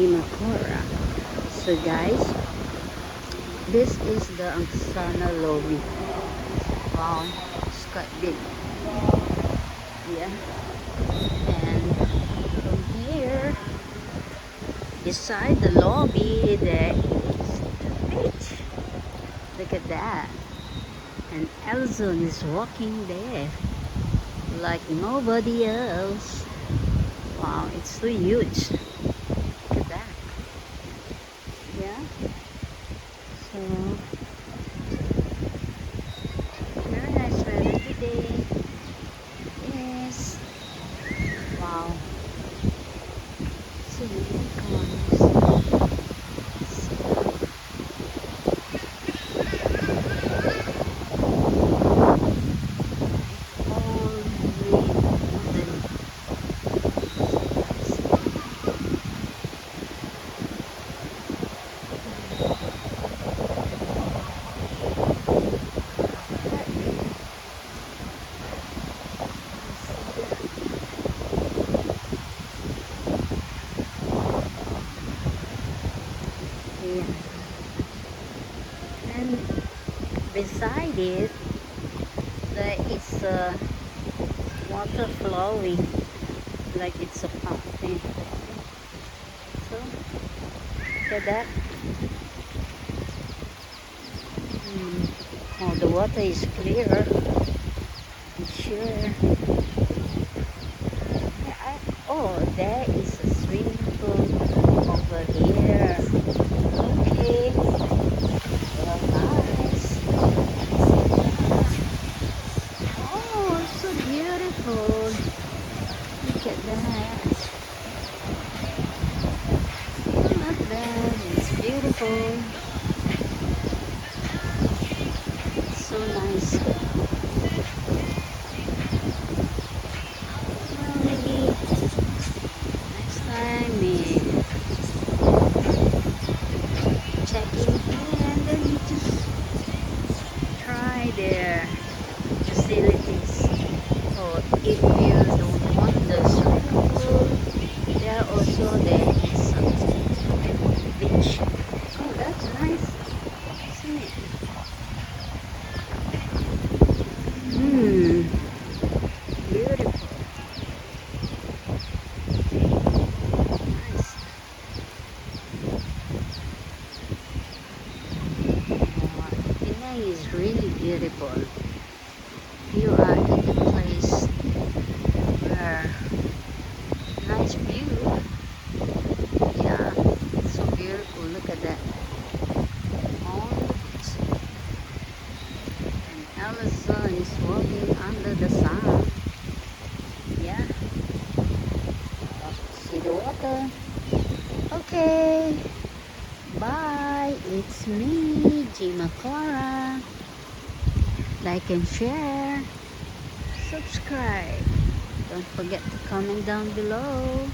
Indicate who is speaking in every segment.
Speaker 1: Jimakura. So guys, this is the Angsana lobby. Wow, it's quite big. Yeah. And from here, beside the lobby, there is the beach. Look at that. And Elzon is walking there like nobody else. Wow, it's so huge. Look at that. Yeah. So, very nice weather today. Yes. Wow. So unicorns. All green wooden. Yeah. And beside it, there is water flowing like it's a fountain. So, look at that. Oh, the water is clear. I'm sure. Oh, there is a swimming pool over here. Okay. Well, nice. Oh, so beautiful. Look at that. Look at that. It's beautiful. So nice. Well, maybe next time we check in here and then we just try their facilities. Or if you don't want the swimming pool, there also there is a beach. Oh, that's nice. See it? Beautiful. Nice. Oh, Penang is really beautiful. You are in the place where nice view. Yeah, it's so beautiful. Look at that. All the beach. And Alison is walking under the sun. Yeah. See the water. Okay. Bye. It's me, Jimakura. Like and share. Subscribe. Don't forget to comment down below.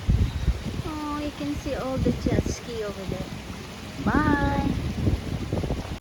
Speaker 1: Oh, you can see all the jet ski over there. Bye.